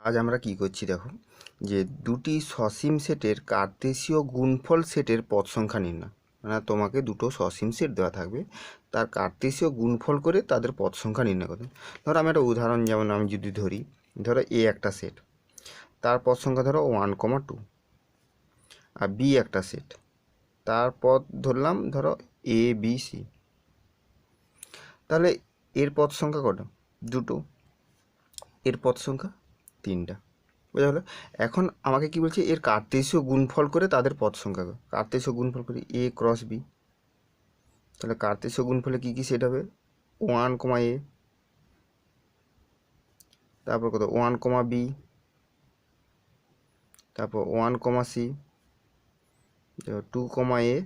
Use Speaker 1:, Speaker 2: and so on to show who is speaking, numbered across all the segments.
Speaker 1: আজ আমরা কি করছি দেখো, যে দুটি সসীম সেটের কার্তেশীয় গুণফল সেটের পদ সংখ্যা নির্ণয়। মানে তোমাকে দুটো সসীম সেট দেওয়া থাকবে, তার কার্তেশীয় গুণফল করে তাদের পদ সংখ্যা নির্ণয় করতে। ধরো আমি একটা উদাহরণ, যেমন আমি যদি ধরি, ধরো এ একটা সেট, তার পদ সংখ্যা ধরো 1,2, আর বি একটা সেট, তার পদ ধরলাম ধরো এ বি সি। তাহলে এর পদ সংখ্যা কটা? দুটো। এর পদ সংখ্যা তিনটা। বোঝা গেলো? এখন আমাকে কি বলছে, এর কার্তেশীয় গুণফল করে তাদের পদ সংখ্যা। কার্তেশীয় গুণফল করে এ ক্রস বি। তাহলে কার্তেশীয় গুণফলে কী কী সেট হবে? 1, এ, তারপর কত 1, বি, তারপর 1, সি, 2, এ,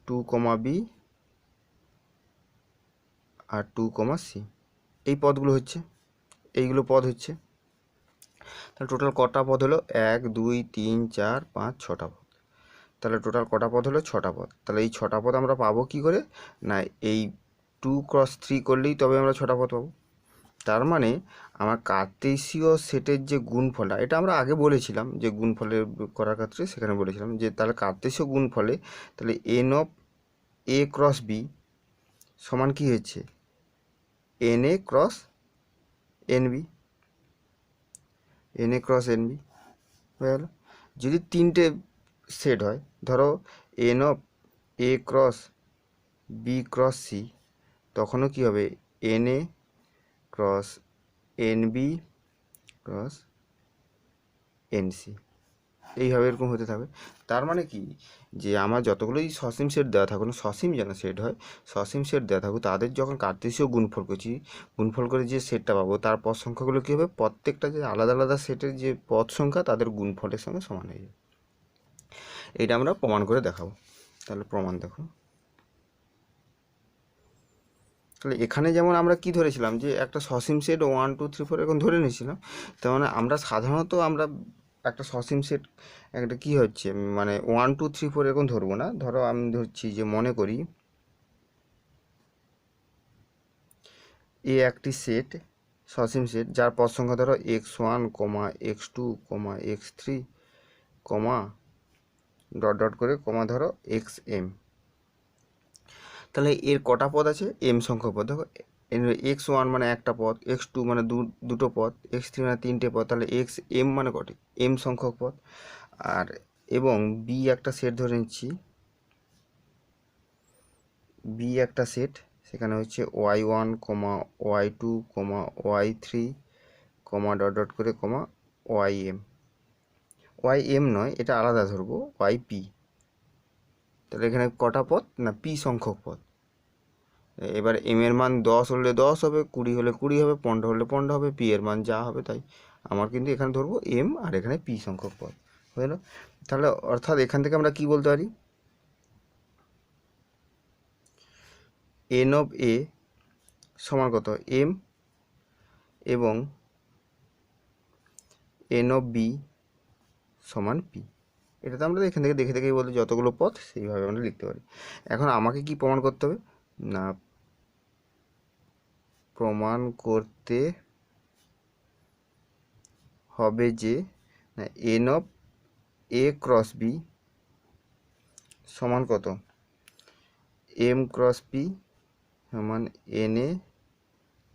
Speaker 1: 2, বি, আর 2, সি। এই পদগুলো হচ্ছে, এইগুলো পদ হচ্ছে। তাহলে টোটাল কটা পদ হলো? 1, 2, 3, 4, 5, 6টা পদ। তাহলে টোটাল কটা পদ হলো? 6টা পদ। তাহলে এই 6টা পদ আমরা পাবো কি করে? না, এই 2 × 3 করলেই তবে আমরা 6টা পদ পাবো। তার মানে আমার কার্তেশীয় সেটের যে গুণফলটা, এটা আমরা আগে বলেছিলাম যে গুণফলের করার ক্ষেত্রে সেখানে বলেছিলাম যে তাহলে কার্তেশীয় গুণফলে তাহলে n of A cross B সমান কী হচ্ছে? N A cross n B. N A cross n B হয়ে গেল। যদি তিনটে সেট হয়, ধরো n of A cross B cross C, তখনও কী হবে? N A cross n B cross n C. এইভাবে এরকম হতে থাকবে। তার মানে কি, যে আমার যতগুলোই সসীম সেট দেওয়া থাকুক না, সসীম যেন সেট হয়, সসীম সেট দেওয়া থাকুক, তাদের যখন কার্তেশীয় গুণফল করছি, গুণফল করে যে সেটটা পাবো তার পদ সংখ্যাগুলো কী হবে? প্রত্যেকটা যে আলাদা আলাদা সেটের যে পদ সংখ্যা তাদের গুণফলের সঙ্গে সমান হয়ে যাবে। এইটা আমরা প্রমাণ করে দেখাবো। তাহলে প্রমাণ দেখো। তাহলে এখানে যেমন আমরা কি ধরেছিলাম, যে একটা সসীম সেট 1, 2, 3, 4 এরকম ধরে নিয়েছিলাম। তার মানে আমরা সাধারণত একটা সসীম সেট একটা কী হচ্ছে, মানে 1, 2, 3, 4 এরকম ধরবো না। ধরো আমি ধরছি যে, মনে করি এ একটি সেট, সসীম সেট, যার পদ সংখ্যা ধরো x1, x2, x3, dot dot করে ধরো xm। তাহলে এর কটা পদ আছে? m সংখ্যক পদ। দেখো, x1 মানে একটা পদ, x2 মানে দুটো পদ, x3 মানে তিনটে পদ। তাহলে xm মানে কটি? m সংখ্যক পদ। আর এবং বি একটা সেট ধরে নিচ্ছি, বি একটা সেট, সেখানে হচ্ছে y1, y2, y3, dot dot করে ym। ym নয়, এটা আলাদা ধরবো, yp। তাহলে এখানে কটা পদ? না, p সংখ্যক পদ। এবার এম এর মান 10 হলে 10 হবে, 20 হলে 20 হবে, 15 হলে 15 হবে, পি এর মান যা হবে তাই। আমার কিন্তু এখানে ধরবো এম, আর এখানে পি সংখ্যক পদ হয়ে গেল। তাহলে অর্থাৎ এখান থেকে আমরা কি বলতে পারি? এন অফ এ সমান কত? এম, এবং এন অফ বি সমান পি। এটা তো আমরা এখান থেকে দেখে দেখেই বলতে, যতগুলো পদ সেইভাবে আমরা লিখতে পারি। এখন আমাকে কি প্রমাণ করতে হবে? না, প্রমাণ করতে হবে যে n of A cross B সমান কত? এম ক্রস পি সমান n A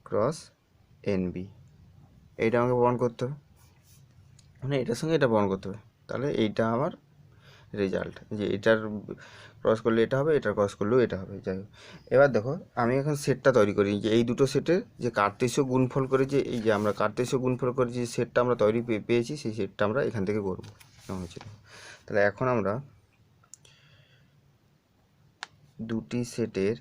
Speaker 1: cross n B. এইটা আমাকে প্রমাণ করতে হবে, মানে এটার সঙ্গে এটা প্রমাণ করতে হবে। তাহলে এইটা আমার রেজাল্ট, যে এটার ক্রস করলে এটা হবে, এটার ক্রস করলেও এটা হবে। যাই হোক, এবার দেখো আমি এখন সেটটা তৈরি করি, যে এই দুটো সেটের যে কার্তেশীয় গুণফল করে, যে এই যে আমরা কার্তেশীয় গুণফল করে যে সেটটা আমরা তৈরি পেয়েছি, সেই সেটটা আমরা এখান থেকে করবো। তাহলে এখন আমরা দুটি সেটের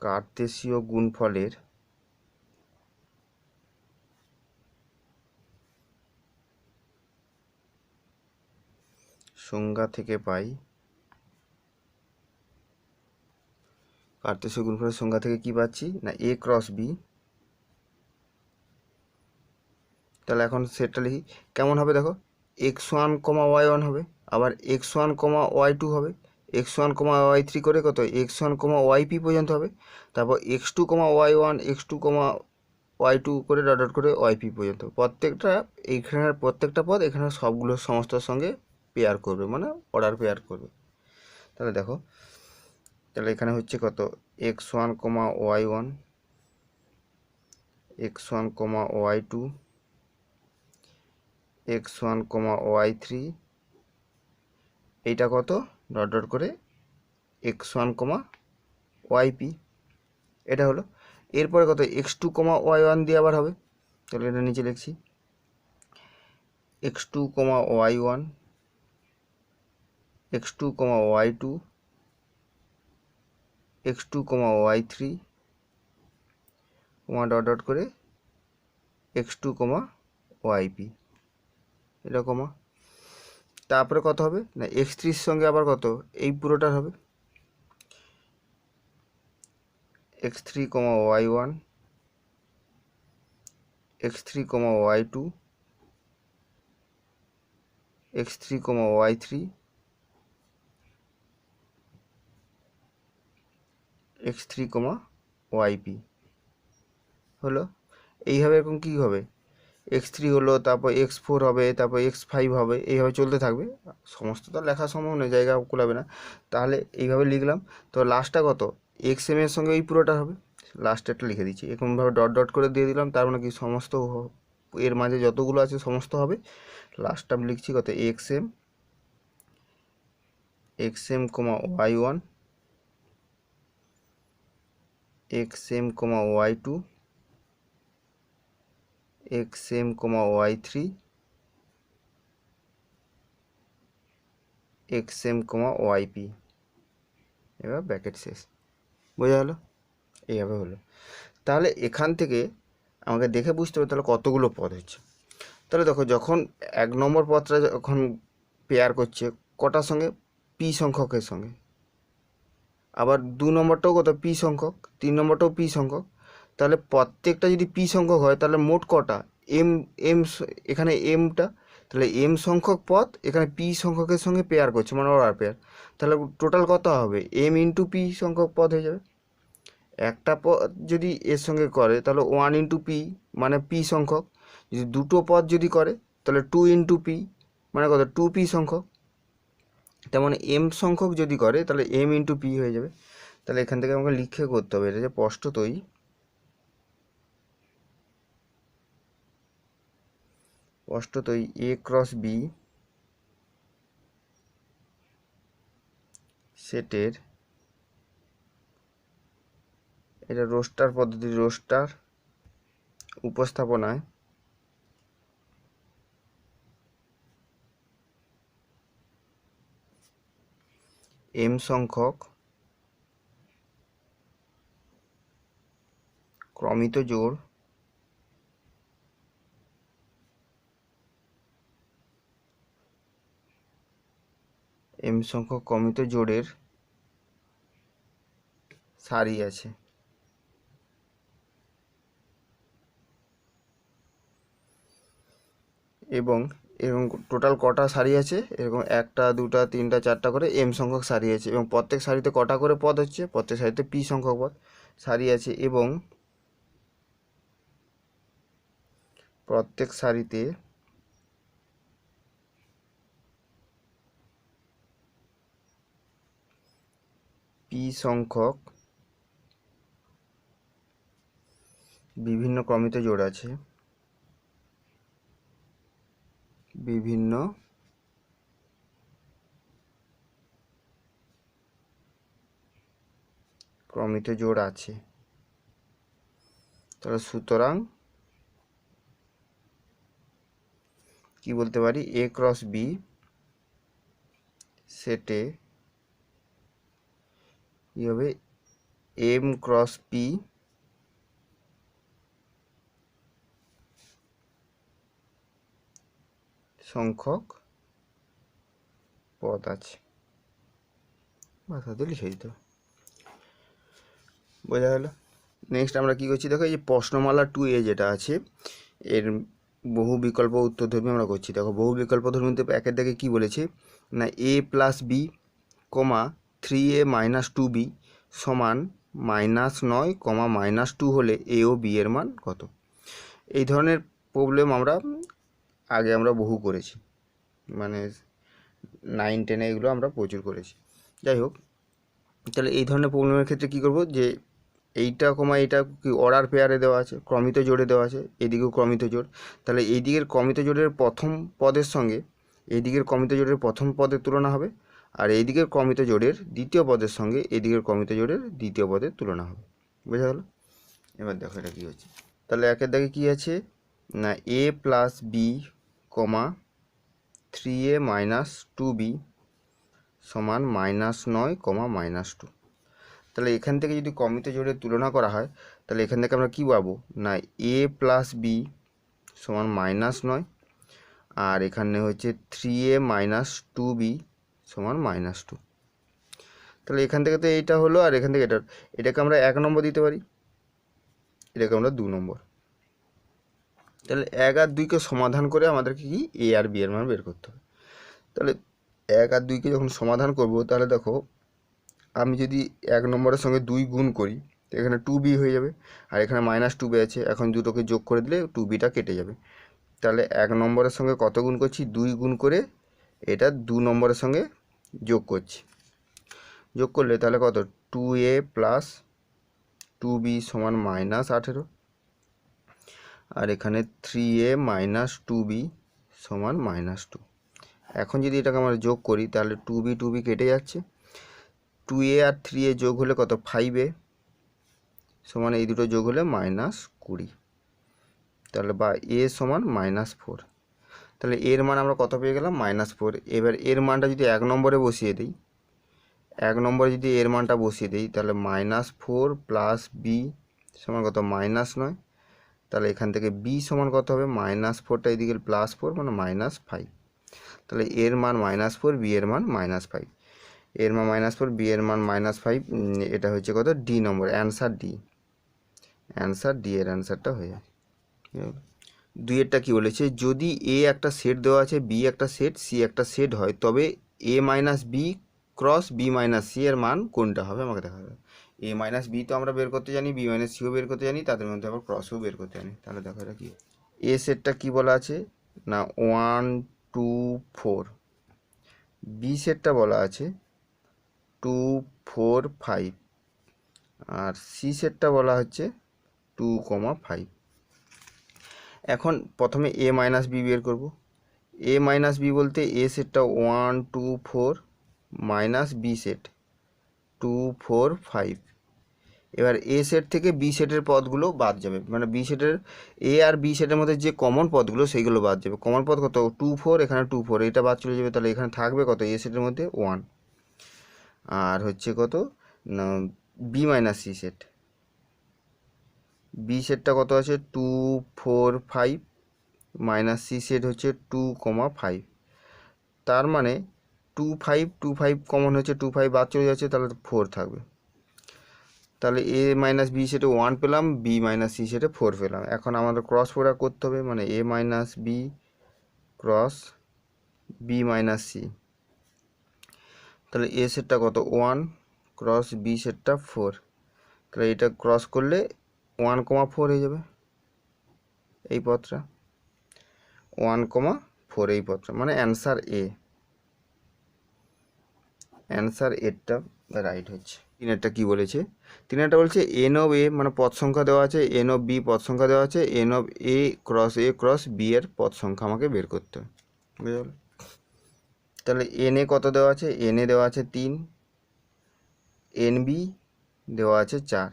Speaker 1: কার্তেশীয় গুণফলের সংজ্ঞা থেকে পাই, কার্তেশীয় গুণফলের সংজ্ঞা থেকে কি পাচ্ছি? না, এ ক্রস বি। তাহলে এখন সেটটা লিখি, কেমন হবে দেখো, x1, y1 হবে, আবার x1, y2 হবে, x1 কমা y3 করে কত x1 কমা yp পর্যন্ত হবে, তারপর x2 কমা y1 x2 কমা y2 করে ডট ডট করে yp পর্যন্ত। প্রত্যেকটা এইখানের প্রত্যেকটা পদ এখানে সবগুলো সমস্যার সঙ্গে পেয়ার করবে, মানে অর্ডার পেয়ার করবে। তাহলে দেখো, তাহলে এখানে হচ্ছে কত x1 কমা y1 x1 কমা y2 x1 কমা y3, এইটা কত ডট ডট করে x1 কমা yp, এটা হলো। এরপরে কত x2 কমা y1 দিয়ে আবার হবে, তাহলে এটা নিচে লিখছি x2 কমা y1 x2 কমা y2 x2 কমা y3 কমা ডট ডট করে x2 কমা yp, এটা কমা। তারপরে কত হবে না x3 সঙ্গে আবার কত এই পুরোটার হবে x3 কমা y1 x3 কমা y2 x3 কমা y3 x3 কমা yp হলো। এইভাবে এরকম কী হবে x3 হলো, তারপর x4 হবে, তারপর x5 হবে, এইভাবে চলতে থাকবে। সমস্ত তো লেখা সম্ভব নয়, জায়গা কুলাবে না, তাহলে এইভাবে লিখলাম। তো লাস্টটা কত xm এর সঙ্গে এই পুরোটা হবে, লাস্টেরটা লিখে দিচ্ছি এরকমভাবে ডট ডট করে দিয়ে দিলাম। তার মানে কি সমস্ত এর মাঝে যতগুলো আছে সমস্ত হবে। লাস্টটা আমি লিখছি কত xm কমা y1 xm কমা y2 xm কমা y3 xm কমা yp, এবার ব্র্যাকেট শেষ। বোঝা গেল? এইভাবে হলো। তাহলে এখান থেকে আমাকে দেখে বুঝতে হবে তাহলে কতগুলো পদ হচ্ছে। তাহলে দেখো, যখন 1 নম্বর পদটা যখন পেয়ার করছে কটার সঙ্গে পি সংখ্যকের সঙ্গে, আবার 2 নম্বরটাও কত পি সংখ্যক, 3 নম্বরটাও পি সংখ্যক, তাহলে প্রত্যেকটা যদি পি সংখ্যক হয় তাহলে মোট কটা এম এম এখানে এমটা, তাহলে এম সংখ্যক পদ এখানে পি সংখ্যকের সঙ্গে পেয়ার করছে, মানে অর্ডার পেয়ার। তাহলে টোটাল কত হবে এম ইন্টু পি সংখ্যক পদ হয়ে যাবে। একটা পদ যদি এর সঙ্গে করে তাহলে 1 ইন্টু পি মানে পি সংখ্যক, যদি দুটো পদ যদি করে তাহলে 2 ইন্টু পি মানে কত 2p সংখ্যক। তার মানে এম সংখ্যক যদি করে তাহলে এম ইন্টু পি হয়ে যাবে। তাহলে এখান থেকে আমাকে লিখে করতে হবে এটা যে স্পষ্টতই এ ক্রস বি সেটের, এটা রোস্টার পদ্ধতি, রোস্টার উপস্থাপনায় এম সংখ্যক ক্রমিত জোড় এম সংখ্যক ক্রমিত জোড়ের সারি আছে। এবং এরকম টোটাল কটা সারি আছে, এরকম 1টা 2টা 3টা 4টা করে এম সংখ্যক সারি আছে, এবং প্রত্যেক সারিতে কটা করে পদ হচ্ছে, প্রত্যেক সারিতে পি সংখ্যক পদ সারি আছে, এবং প্রত্যেক সারিতে পি সংখ্যক বিভিন্ন ক্রমিত জোড় আছে, বিভিন্ন ক্রমিত জোড় আছে। তাহলে সুতরাং কি বলতে পারি, এ ক্রস বি সেটে কি হবে এম ক্রস পি সংখ্যক পদ আছে। ভাষাতে লিখে দিতে হবে। বোঝা গেল? নেক্সট আমরা কি করছি দেখো, এই যে প্রশ্নমালা 2A যেটা আছে এর বহু বিকল্প উত্তরধর্মী আমরা করছি। দেখো, বহু বিকল্পধর্মীতে একের দিকে কী বলেছে না, এ plus B comma 3a minus 2b সমান -9, -2 হলে এ ও বি এর মান কত? এই ধরনের প্রবলেম আগে আমরা বহু করেছি, মানে 9-10 এগুলো আমরা প্রচুর করেছি। যাই হোক, তাহলে এই ধরনের প্রবলেমের ক্ষেত্রে কী করব, যে এইটা এইটা কি অর্ডার পেয়ারে দেওয়া আছে, ক্রমিত জোড়ে দেওয়া আছে, এদিকেও ক্রমিত জোড়, তাহলে এই দিকের ক্রমিত জোড়ের প্রথম পদের সঙ্গে এই দিকের ক্রমিত জোড়ের প্রথম পদের তুলনা হবে, আর এই দিকের ক্রমিত জোড়ের দ্বিতীয় পদের সঙ্গে এই দিকের ক্রমিত জোড়ের দ্বিতীয় পদের তুলনা হবে। বোঝা গেল? এবার দেখো এটা কী হচ্ছে। তাহলে একের দাগে কী আছে না, a plus B comma 3a minus 2b সমান -9, -2। তাহলে এখান থেকে যদি ক্রমিত জোড়ের তুলনা করা হয়, তাহলে এখান থেকে আমরা কী পাবো না, a প্লাস বি সমান -9, আর এখানে হচ্ছে 3a মাইনাস 2b সমান -2। তাহলে এখান থেকে তো এইটা হলো, আর এখান থেকে এটাকে আমরা 1 নম্বর দিতে পারি, এটাকে আমরা 2 নম্বর। তাহলে 1 আর 2কে সমাধান করে আমাদেরকে কি এ আর বি এর মান বের করতে হবে। তাহলে 1 আর 2কে যখন সমাধান করব, তাহলে দেখো আমি যদি 1 নম্বরের সঙ্গে 2 গুণ করি, তো এখানে 2b হয়ে যাবে, আর এখানে -2b আছে, এখন দুটোকে যোগ করে দিলে 2bটা কেটে যাবে। তাহলে 1 নম্বরের সঙ্গে কত গুণ করছি, 2 গুণ করে এটা 2 নম্বরের সঙ্গে যোগ করছি, যোগ করলে তাহলে কত 2a প্লাস 2b সমান -18, আর এখানে 3a মাইনাস 2b সমান -2। এখন যদি এটাকে আমরা যোগ করি, তাহলে 2b কেটে যাচ্ছে, 2a আর 3a যোগ হলে কত 5a সমান এই দুটো যোগ হলে -20, তাহলে বা a সমান -4। তাহলে এর মান আমরা কত পেয়ে গেলাম, -4। এবার এর মানটা যদি 1 নম্বরে বসিয়ে দিই, 1 নম্বরে যদি এর মানটা বসিয়ে দিই, তাহলে -4 প্লাস b সমান কত -9। তাহলে এখান থেকে b সমান কত হবে, -4টা এদিকে +4 মানে -5। তাহলে এর মান -4, b এর মান -5, এর মান -4, b এর মান -5। এটা হচ্ছে কত ডি নম্বর, অ্যান্সার ডি। অ্যান্সার ডি এর অ্যান্সারটা হয়ে যায়। দুইয়েরটা কী বলেছে, যদি এ একটা সেট দেওয়া আছে, বি একটা সেট, সি একটা সেট হয়, তবে A minus B cross B minus C এর মান কোনটা হবে আমাকে দেখা যাবে। এ মাইনাস বি তো আমরা বের করতে জানি, বি মাইনাস সিও বের করতে জানি, তাদের মধ্যে আবার ক্রসও বের করতে জানি। তাহলে দেখো এটা কি, এ সেটটা কী বলা আছে না 1, 2, 4, বি সেটটা বলা আছে 2, 4, 5, আর সি সেটটা বলা হচ্ছে 2, 5। এখন প্রথমে এ মাইনাস বি বের করব। এ মাইনাস বি বলতে এ সেটটা 1, 2, 4 মাইনাস বি সেট 2, 4, 5। এবার এ সেট থেকে বি সেটের পদগুলো বাদ যাবে, মানে বি সেটের এ আর বি সেটের মধ্যে যে কমন পদগুলো সেইগুলো বাদ যাবে। কমন পদ কত 2, 4, এখানে 2, 4, এটা বাদ চলে যাবে। তাহলে এখানে থাকবে কত এ সেটের মধ্যে 1, আর হচ্ছে কত না B minus C set, B সেটটা কত আছে 2, 4, 5 মাইনাস সি সেট হচ্ছে 2, 5। তার মানে 2, 5, 2, 5 কমন হচ্ছে, 2, 5 বাদ চলে যাচ্ছে, তাহলে 4 থাকবে। তাহলে এ মাইনাস বি সেটে 1 পেলাম, বি মাইনাস সি সেটে 4 পেলাম। এখন আমাদের ক্রস প্রোডাক্ট করতে হবে, মানে A minus B cross B minus C. তাহলে এ সেটটা কত 1 ক্রস বি সেটটা 4, তাহলে এটা ক্রস করলে 1, 4 হয়ে যাবে এই পথটা, 1, 4 এই পথটা, মানে অ্যান্সার এ। অ্যান্সার এরটা রাইট হচ্ছে। তিনেরটা কী বলেছে, তিনেরটা বলছে এন অফ এ মানে পদ সংখ্যা দেওয়া আছে, এন অফ বি পদ সংখ্যা দেওয়া আছে, n of A cross B এর পদ সংখ্যা আমাকে বের করতে হবে। বুঝতে পারলে? তাহলে এন এ কত দেওয়া আছে, এন এ দেওয়া আছে 3, এন বি দেওয়া আছে 4।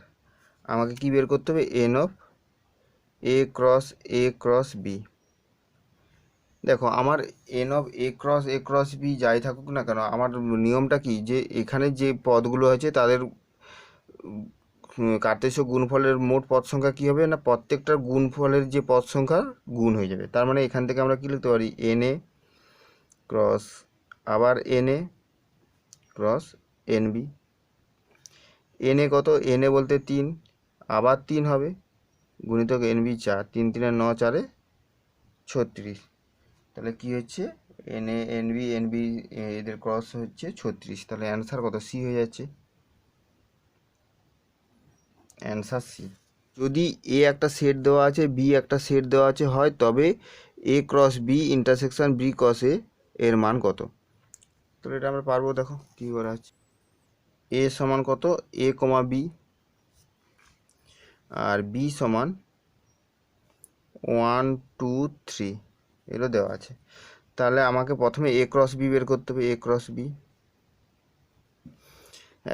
Speaker 1: আমাকে কি বের করতে হবে, n of A cross B. দেখো আমার n of A cross B যাই থাকুক না কেন, আমার নিয়মটা কি, যে এখানে যে পদগুলো আছে তাদের কার্তেশীয় গুণফলের মোট পদ সংখ্যা কী হবে না, প্রত্যেকটার গুণফলের যে পদ সংখ্যা গুণ হয়ে যাবে। তার মানে এখান থেকে আমরা কী লিখতে পারি, এন এ ক্রস আবার n A cross n B. N A কত, এন এ বলতে 3, আবার 3 হবে, গুণিতক এন বি 4, 3, 3, 9, 4, 36। তাহলে কি হচ্ছে, এন এ এন বি এদের ক্রস হচ্ছে 36, তাহলে অ্যান্সার কত? সি হয়ে যাচ্ছে, অ্যান্সার সি। যদি এ একটা সেট দেওয়া আছে, বি একটা সেট দেওয়া আছে হয়, তবে A cross B intersection B cross A এর মান কত? তাহলে এটা আমরা পারবো, দেখো কী করা আছে। এ সমান কত? এ কমা বি, আর বি সমান 1 2 3 এগুলো দেওয়া আছে। তাহলে আমাকে প্রথমে এ ক্রস বি বের করতে হবে। এ ক্রস বি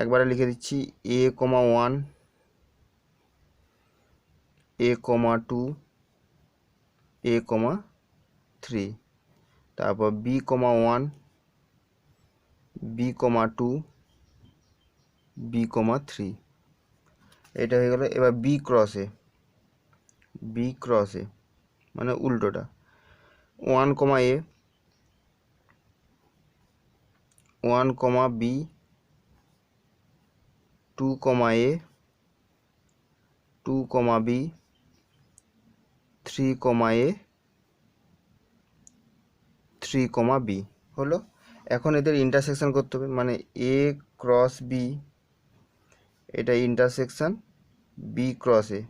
Speaker 1: একবারে লিখে দিচ্ছি, এ কমা 1, এ কমা 2, এ কমা 3, তারপর B comma 1, B comma 2, B comma 3, এটা হয়ে গেল। এবার বি ক্রসে, বি ক্রসে মানে উল্টোটা, 1 কমা এ, 1 কমা বি, 2 কমা এ, 2 কমা বি, 3 কমা এ, 3 কমা বি হলো। এখন এদের ইন্টারসেকশন করতে হবে, মানে এ ক্রস বি এটা ইন্টারসেকশন বি ক্রস এ।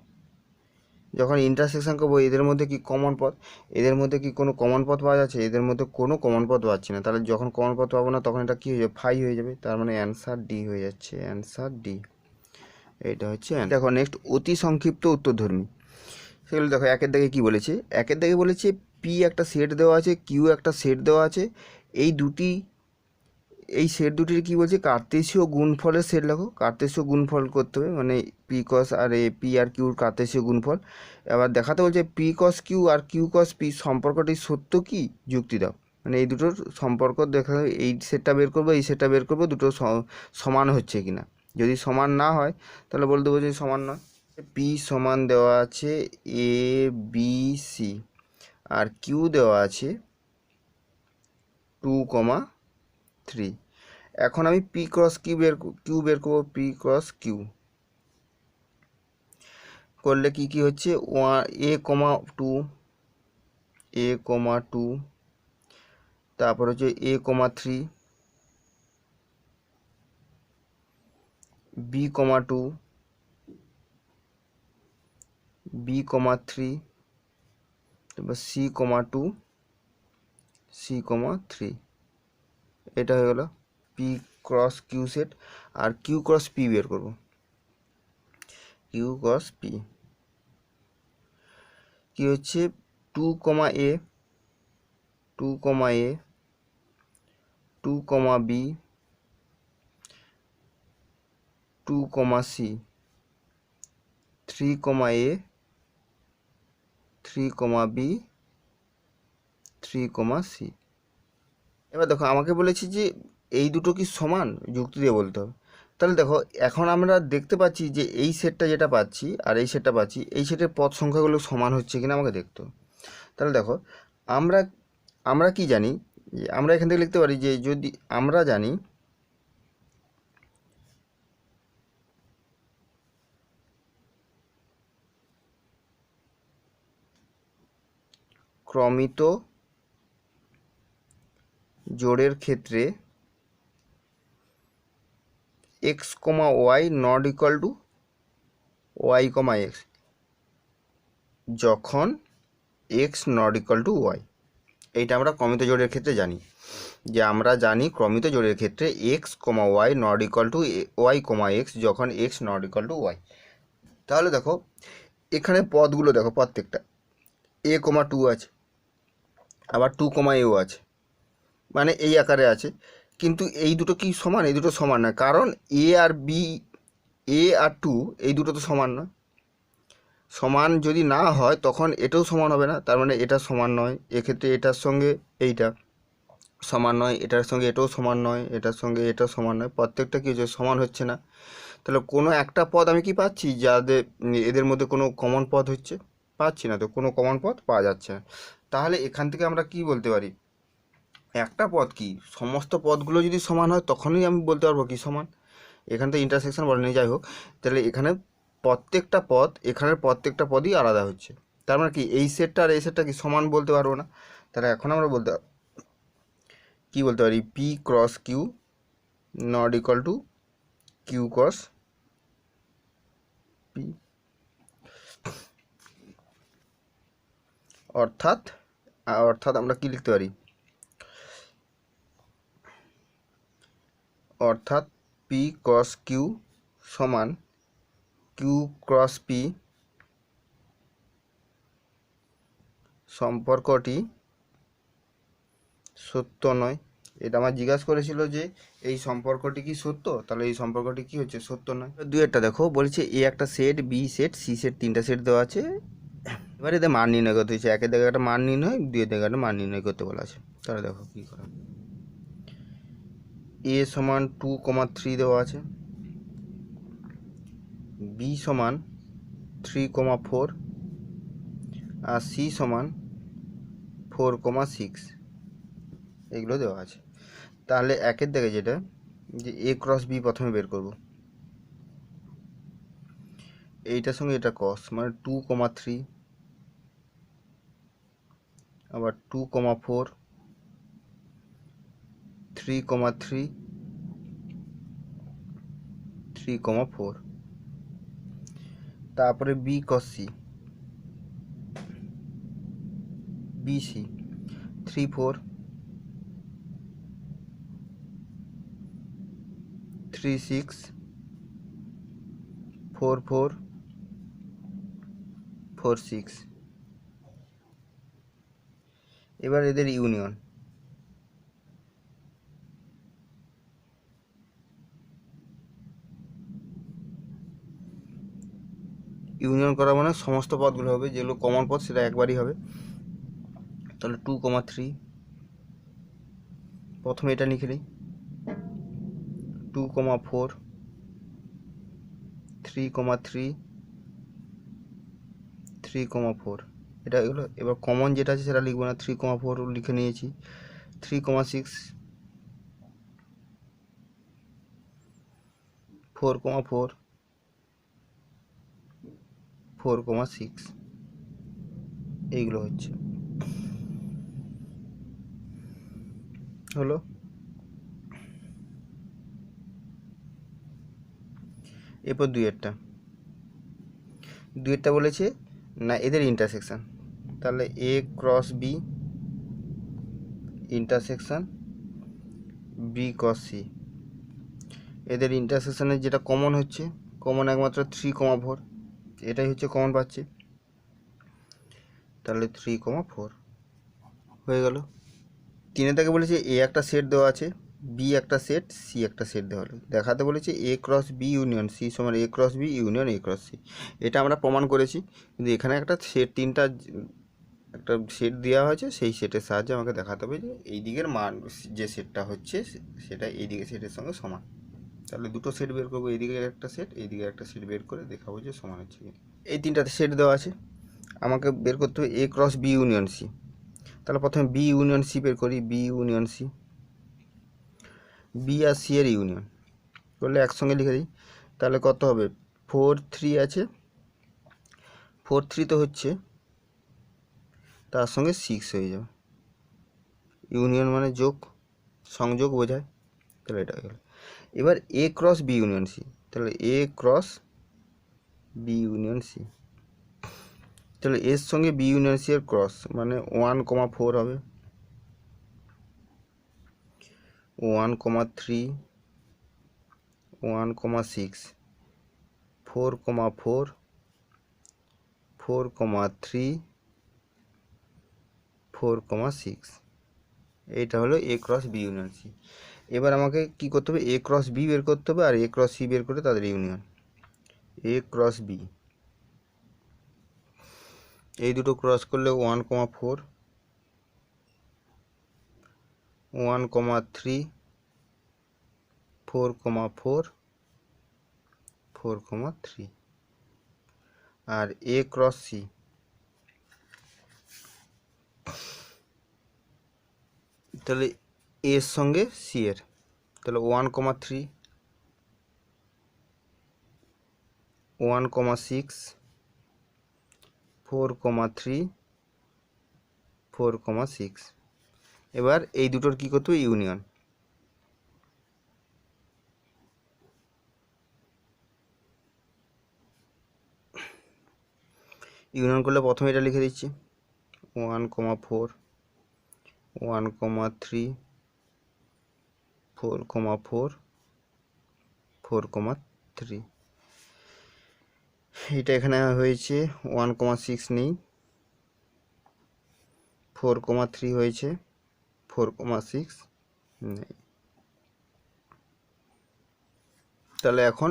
Speaker 1: যখন ইন্টারসেকশন করবো এদের মধ্যে কি কমন পথ? এদের মধ্যে কি কোনো কমন পথ পাওয়া যাচ্ছে? এদের মধ্যে কোনো কমন পথ পাচ্ছি না। তাহলে যখন কমন পথ পাবো না তখন এটা কী হয়ে যাবে? ফাই হয়ে যাবে। তার মানে অ্যান্সার ডি হয়ে যাচ্ছে, অ্যান্সার ডি। এটা হচ্ছে দেখো নেক্সট অতি সংক্ষিপ্ত উত্তরধর্মী। সেগুলো দেখো, একের দাগে কী বলেছে? একের দাগে বলেছে পি একটা সেট দেওয়া আছে, কিউ একটা সেট দেওয়া আছে। এই সেট দুটির কী বলছে? কার্তেশীয় গুণফলের সেট। লেখো কার্তেশীয় গুণফল করতে হবে, মানে পি কস আর এ, পি আর কিউর কার্তেশীয় গুণফল। এবার দেখাতে বলছে পি কস কিউ আর কিউ কস পি সম্পর্কটি সত্য কি? যুক্তি দাও। মানে এই দুটোর সম্পর্ক দেখা, এই সেটটা বের করবো, এই সেটটা বের করবো, দুটো সমান হচ্ছে কি না। যদি সমান না হয় তাহলে বলতে দেবো যে সমান নয়। পি সমান দেওয়া আছে A B C, R Q দেওয়া আছে 2,3। এখন আমি পি ক্রস কিউ বের করবো। পি ক্রস কিউ করলে কি কি হচ্ছে? এ কমা 2, এ কমা 2, তারপর হচ্ছে এ কমা 3, বি কমা 2, বি কমা 3, তারপর সি কমা 2, সি কমা 3। এটা হয়ে গেল পি ক্রস কিউ সেট। আর কিউ ক্রস পি বের করব। কিউ ক্রস পি কি হচ্ছে? 2 কমা এ, 2 কমা এ, 2 কমা বি, 2 কমা সি, 3 কমা এ, 3 কমা বি, 3 কমা সি। এবার দেখো আমাকে বলেছি যে এই দুটো কি সমান? যুক্তি দিয়ে বলতে হবে। তাহলে দেখো এখন আমরা দেখতে পাচ্ছি যে এই সেটটা যেটা পাচ্ছি আর এই সেটটা পাচ্ছি, এই সেটের পদ সংখ্যাগুলো সমান হচ্ছে কিনা আমাকে দেখতে হবে। তাহলে দেখো আমরা আমরা কি জানি, যে আমরা এখান থেকে লিখতে পারি যে যদি আমরা জানি ক্রমিত জোড়ের ক্ষেত্রে x comma y not equal to y comma x, যখন x not equal to y. এইটা আমরা ক্রমিত জোড়ের ক্ষেত্রে জানি, যে আমরা জানি ক্রমিত জোড়ের ক্ষেত্রে x comma y not equal to y comma x যখন x not equal to y. তাহলে দেখো এখানে পদগুলো দেখো, প্রত্যেকটা এ কমা 2 আছে, আবার 2 কমা এও আছে, মানে এই আকারে আছে। কিন্তু এই দুটো কি সমান? এই দুটো সমান নয়, কারণ এ আর বি, এ আর 2 এই দুটো তো সমান নয়। সমান যদি না হয় তখন এটাও সমান হবে না, তার মানে এটা সমান নয়। এক্ষেত্রে এটার সঙ্গে এইটা সমান নয়, এটার সঙ্গে এটাও সমান নয়, এটার সঙ্গে এটাও সমান নয়, প্রত্যেকটা কি হচ্ছে? সমান হচ্ছে না। তাহলে কোনো একটা পদ আমি কি পাচ্ছি? যাদের এদের মধ্যে কোনো কমন পদ হচ্ছে? পাচ্ছি না, তো কোনো কমন পদ পাওয়া যাচ্ছে না। তাহলে এখান থেকে আমরা কি বলতে পারি? একটা পদ কি, সমস্ত পদগুলো যদি সমান হয় তখনই আমি বলতে পারবো কি সমান। এখান থেকে ইন্টারসেকশন বলেনি, যাই হোক। তাহলে এখানে প্রত্যেকটা পদ, এখানের প্রত্যেকটা পদই আলাদা হচ্ছে। তার মানে কি এই সেটটা আর এই সেটটা কি সমান বলতে পারবো না। তাহলে এখন আমরা বলতে কি বলতে পারি, P cross Q not equal to Q cross P. অর্থাৎ আমরা কি লিখতে পারি, অর্থাৎ পি ক্রস কিউ সমান কিউ ক্রস পি সম্পর্কটি সত্য নয়। এটা আমার জিজ্ঞাসা করেছিল যে এই সম্পর্কটি কি সত্য, তাহলে এই সম্পর্কটি কি হচ্ছে, সত্য নয়। দুইটা দেখো বলছে এ একটা set, B set, C set, তিনটা সেট দেওয়া আছে। এবার এদের মান নির্ণয় করতে হচ্ছে, একের জায়গায় একটা মান নির্ণয়, দুইয়ের জায়গায় একটা মান নির্ণয় করতে বলা আছে। তাহলে দেখো কী করা, এ সমান 2,3 দেওয়া আছে, বি সমান 3,4 আর সি সমান 4,6 এগুলো দেওয়া আছে। তাহলে একের দিকে যেটা যে এ ক্রস বি প্রথমে বের করব, এইটার সঙ্গে এটা ক্রস মানে 2,3 আবার 2,4 3,3 3,4, তারপরে বি ক্রস সি, বিসি 3,4 3,6 4,4 4,6। এবার এদের ইউনিয়ন, ইউনিয়ন করা মানে সমস্ত পদগুলো হবে, যেগুলো কমন পদ সেটা একবারই হবে। তাহলে 2,3 প্রথমে এটা লিখে নিই, 2,4 3,3 3,4 এটা এগুলো। এবার কমন যেটা আছে সেটা লিখবো না, 3,4 লিখে নিয়েছি, 3,6 4,4 4,6 এইগুলো হচ্ছে হলো। এরপর দুইয়েরটা বলেছে না এদের ইন্টারসেকশন, তাহলে A cross B intersection B cross C, এদের ইন্টারসেকশনের যেটা কমন হচ্ছে, কমন একমাত্র 3,4, এটাই হচ্ছে কমন পাচ্ছে, তাহলে 3,4 হয়ে গেল। তিনে থেকে বলেছে এ একটা সেট দেওয়া আছে, বি একটা সেট, সি একটা সেট দেওয়া হলো, দেখাতে বলেছে A cross B union C সমান A cross B union A cross C. এটা আমরা প্রমাণ করেছি, কিন্তু এখানে একটা সেট, তিনটা একটা সেট দেওয়া হয়েছে, সেই সেটের সাহায্যে আমাকে দেখাতে হবে যে এই দিকের মান যে সেটটা হচ্ছে সেটা এই দিকের সেটের সঙ্গে সমান। তাহলে দুটো সেট বের করবো, এই দিকের একটা সেট, এই দিকের একটা সেট বের করে দেখাবো যে সমান হচ্ছে কি। এই তিনটাতে সেট দেওয়া আছে, আমাকে বের করতে হবে এ ক্রস বি ইউনিয়ন সি। তাহলে প্রথমে বি ইউনিয়ন সি বের করি, বি ইউনিয়ন সি, বি আর সি এর ইউনিয়ন করলে একসঙ্গে লিখে দিই, তাহলে কত হবে 4,3 আছে, 4,3 তো হচ্ছে, তার সঙ্গে 6 হয়ে যাবে, ইউনিয়ন মানে যোগ, সংযোগ বোঝায়, তাহলে এটা হয়ে গেল। এবার এ ক্রস বি ইউনিয়ন সি, তাহলে A cross B union C, তাহলে এর সঙ্গে বি ইউনিয়ন সি এর ক্রস মানে 1,4 হবে, 1,3 1,6 4,4 4,3 4,6, এইটা হলো এ ক্রস বি ইউনিয়ন সি। এবার আমাকে কি করতে হবে, এ ক্রস বি বের করতে হবে আর এ ক্রস সি বের করে তাদের ইউনিয়ন, এ ক্রস বি এই দুটো ক্রস করলে 1,4 1,3 4,4 4,3 আর এ ক্রস সি, তাহলে এর সঙ্গে সি এর, তাহলে 1,3 1,6 4,3 4,6 এবার এই দুটোর কী করতে হবে, ইউনিয়ন। ইউনিয়ন করলে প্রথমে এটা লিখে দিচ্ছি 1,4 1,3 4,4 4,3। এটা এখানে হয়েছে 1,6 নেই, 4,3 হয়েছে, 4,6 নেই। তাহলে এখন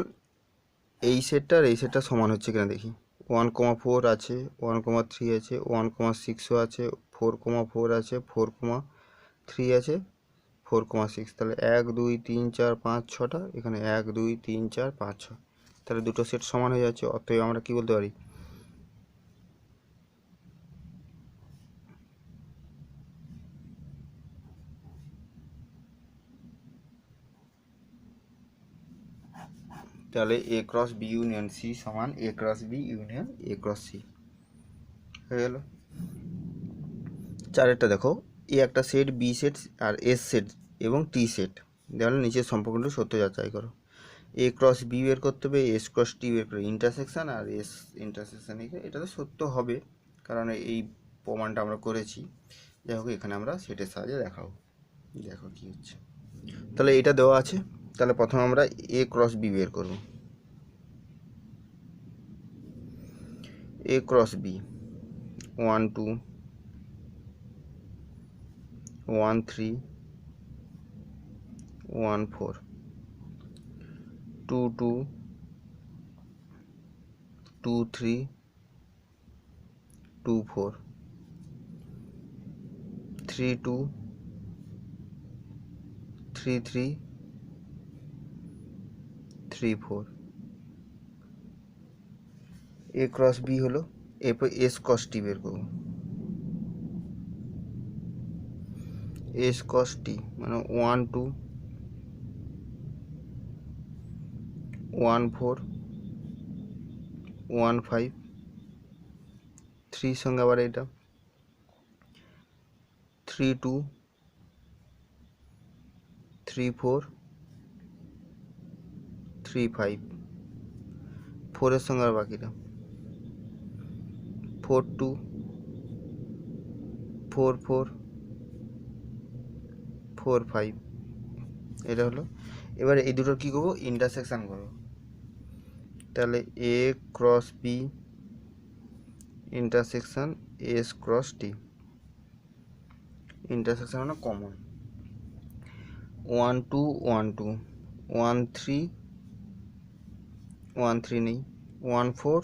Speaker 1: এই সেটটা আর এই সেটটা সমান হচ্ছে কিনা দেখি। 1,4 আছে, 1,3 আছে, 1,6ও আছে, 4,4 আছে, 4,3 আছে, 4,6। তাহলে 1 2 3 4 5 6টা, এখানে 1 2 3 4 5 6। তাহলে দুটো সেট সমান হয়ে যাচ্ছে। অতএব আমরা কি বলতে পারি, তাহলে A cross B union C সমান A cross B union A cross C হয়ে গেল। চারেরটা দেখো, এ একটা সেট, বি সেট আর এস সেট এবং টি সেট, তাহলে নিচের সম্পর্কটি সত্য যাচাই করো। এ ক্রস বি বের করতে হবে, এস ক্রস টি বের করে ইন্টারসেকশান, আর এস ইন্টারসেকশান এটা তো সত্য হবে, কারণ এই প্রমাণটা আমরা করেছি। যাই হোক, এখানে আমরা সেটের সাহায্যে দেখাবো। দেখো কী হচ্ছে। তাহলে এটা দেওয়া আছে, তাহলে প্রথমে আমরা এ ক্রস বি বের করব। এ ক্রস বি 1 2 1 3 1 4 2 2 2 3 2 4 3 2 3 3 3 4। এ ক্রস বি হলো, এরপর এস ক্রস টি বের করব। এস ক্রস টি মানে 1 2 1 4 1 5 3 সঙ্গে আবার এটা 3 2 3 4 3 5 4 সঙ্গে আর বাকিটা 4 2 4 4 4 5। এটা হলো। এবার এই দুটোর কী করবো, ইন্টারসেকশান করবো। তাহলে A cross B intersection S cross T, intersection মানে কমন। 1 2 1 2 1 3 1 3 নেই, 1 4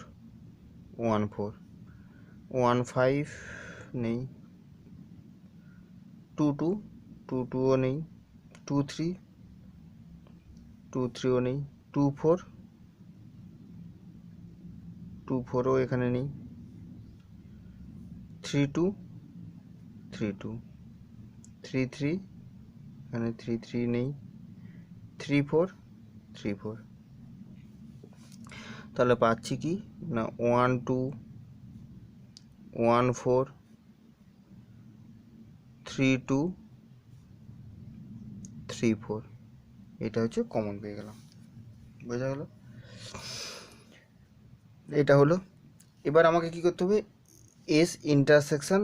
Speaker 1: 1 4 1 5 নেই, 2 2 2 2ও নেই, 2 3 2 3ও নেই, 2 4 2 4ও এখানে নেই, 3 2 3 2 3 3 এখানে 3 3 নেই, 3 4 3 4। তাহলে পাচ্ছি কি না 1 2 1 4 3 2 3 4। এটা হচ্ছে কমন পেয়ে গেলাম। বোঝা গেল? এটা হলো। এবার আমাকে কি করতে হবে, এস ইন্টারসেকশান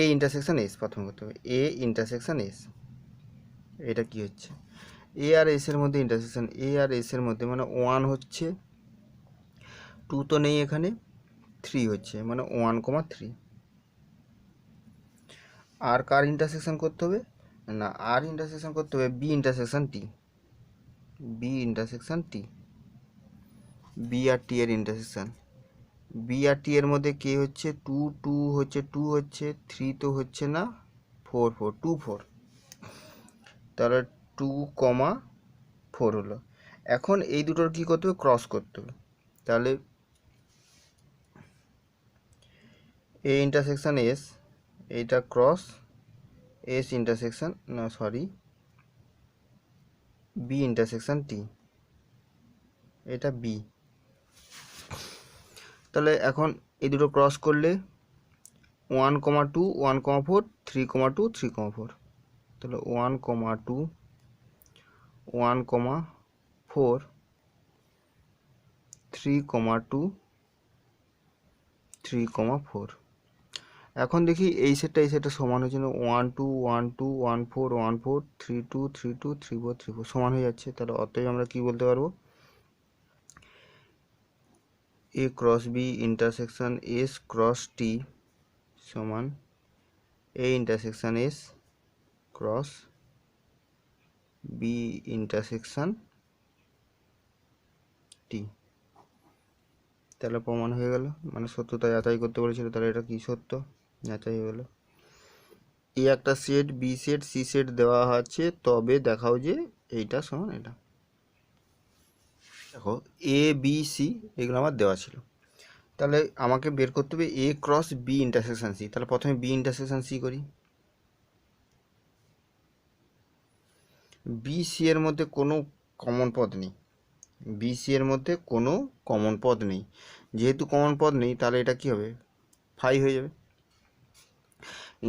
Speaker 1: এ ইন্টারসেকশান এস প্রথম করতে হবে। এ ইন্টারসেকশান এস, এটা কি হচ্ছে, এ আর এস এর মধ্যে ইন্টারসেকশান, এ আর এস এর মধ্যে মানে 1 হচ্ছে, 2 তো নেই এখানে, 3 হচ্ছে মানে 1,3। আর কার ইন্টারসেকশান করতে হবে না, আর ইন্টারসেকশান করতে হবে বি ইন্টারসেকশান টি, বি ইন্টারসেকশান টি, বি আর টি এর ইন্টারসেকশান। বি আর টি এর মধ্যে কে হচ্ছে 2 2 হচ্ছে, 2 হচ্ছে, 3 তো হচ্ছে না, 4 4 2 4। তাহলে 2,4 হলো। এখন এই দুটোর কি করতে হবে, ক্রস করতে হবে। তাহলে এ ইন্টারসেকশান এস, এইটা ক্রস এস ইন্টারসেকশান না সরি বি ইন্টারসেকশান টি, এটা বি। তাহলে এখন এই দুটো ক্রস করলে 1,2 1,4 3,2 3,4 তাহলে 1,2 1,4 3,2 3,4 এখন দেখি এই সেটটা সমান হচ্ছে না 1 2 1 2 1 4 1 4 3 2 3 2 3 4 3 4 সমান হয়ে যাচ্ছে। তাহলে অতএব আমরা কি বলতে পারবো A cross B intersection S cross T সমান A intersection S cross B intersection T। তাহলে প্রমাণ হয়ে গেল, মানে সত্যতা যাচাই করতে বলেছিল, তাহলে এটা কি সত্য যাচাই হয়ে গেল। এ একটা set, B set, C set দেওয়া আছে, তবে দেখাও যে এইটা সমান এটা। দেখো এ বি সি এগুলো আমার দেওয়া ছিল, তাহলে আমাকে বের করতে হবে এ ক্রস বি ইন্টারসেকশন সি। তাহলে প্রথমে বি ইন্টারসেকশন সি করি। বি সি এর মধ্যে কোনো কমন পদ নেই, বি সি এর মধ্যে কোনো কমন পদ নেই, যেহেতু কমন পদ নেই তাহলে এটা কি হবে ফাই হয়ে যাবে,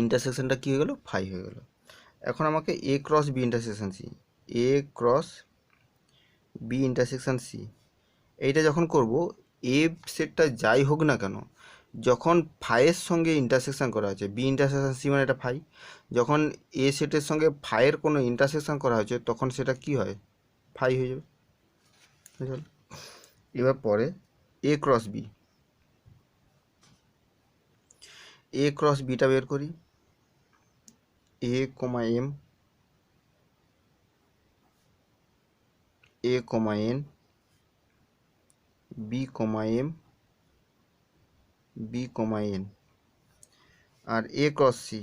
Speaker 1: ইন্টারসেকশনটা কী হয়ে গেল ফাই হয়ে গেল। এখন আমাকে এ cross B intersection C, A cross B intersection C এইটা যখন করব, এ সেটটা যাই হোক না কেন যখন ফাইয়ের সঙ্গে ইন্টারসেকশন করা হয়েছে, বি ইন্টারসেকশন সি মানে এটা ফাই, যখন এ সেটের সঙ্গে ফাইয়ের কোনো ইন্টারসেকশন করা হয়েছে তখন সেটা কি হয় ফাই হয়ে যাবে। এবার পরে A cross B, A cross বিটা বের করি। A comma M, A comma N, B comma M, B comma N, আর A cross C,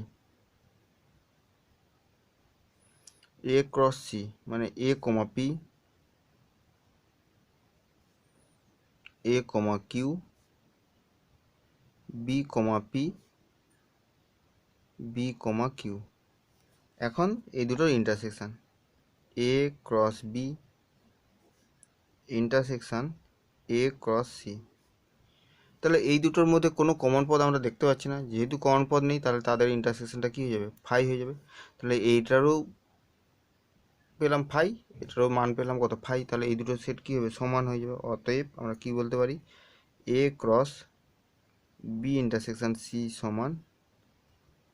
Speaker 1: A cross C মানে A comma P, A comma Q, B comma P, B comma Q. এখন এই দুটোর intersection A cross B intersection A cross C. তাহলে এই দুটোর মধ্যে কোনো কমন পদ আমরা দেখতে পাচ্ছি না, যেহেতু কমন পদ নেই তাহলে তাদের ইন্টারসেকশনটা কী হয়ে যাবে ফাই হয়ে যাবে। তাহলে এইটারও পেলাম ফাই, এটারও মান পেলাম কত ফাই, তাহলে এই দুটো সেট কী হবে সমান হয়ে যাবে। অতএব আমরা কি বলতে পারি A cross B intersection C সমান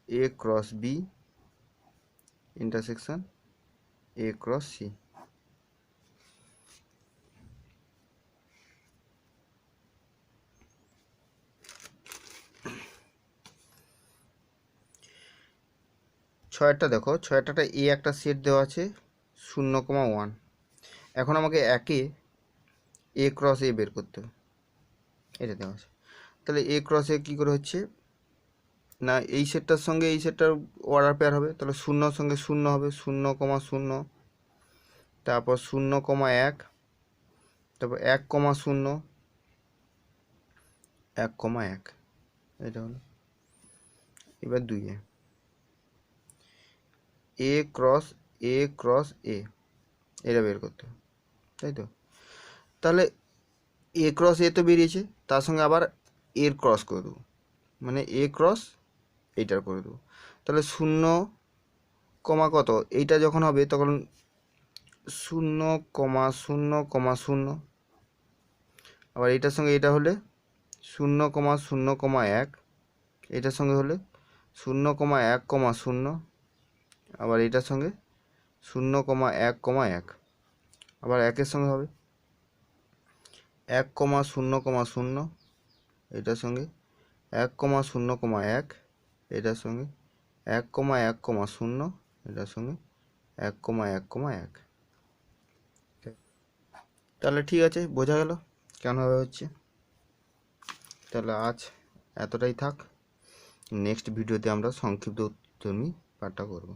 Speaker 1: A cross B intersection A cross C. ছয়েরটা দেখো, ছয়েরটা এ একটা সেট দেওয়া আছে 0,1। এখন আমাকে একে এ ক্রস এ বের করতে হবে, এটা দেওয়া আছে। তাহলে এ ক্রস এ কী করে হচ্ছে না, এই সেটটার সঙ্গে এই সেটটার অর্ডার পেয়ার হবে, তাহলে 0 সঙ্গে 0 হবে 0,0, তারপর 0,1, তারপর 1,0 1,1, এটা হলো। এবার 2 এ ক্রস এ ক্রস এ এটা বের করতে হবে, তাই তো। তাহলে এ ক্রস এ তো বেরিয়েছে, তার সঙ্গে আবার এর ক্রস করে দেবো, মানে এ ক্রস এইটার করে দেবো। তাহলে 0, কত এইটা যখন হবে তখন 0,0,0, আবার এইটার সঙ্গে এটা হলে 0,0,1, এটার সঙ্গে হলে 0,1,0, আবার এটার সঙ্গে 0,1,1, আবার একের সঙ্গে হবে 1,0,0, এটার সঙ্গে 1,0,1, এটার সঙ্গে 1,1,0, এটার সঙ্গে 1,1,1। তাহলে ঠিক আছে, বোঝা গেল কেনভাবে হচ্ছে। তাহলে আজ এতটাই থাক, নেক্সট ভিডিওতে আমরা সংক্ষিপ্ত উত্তরী পাঠটা করব।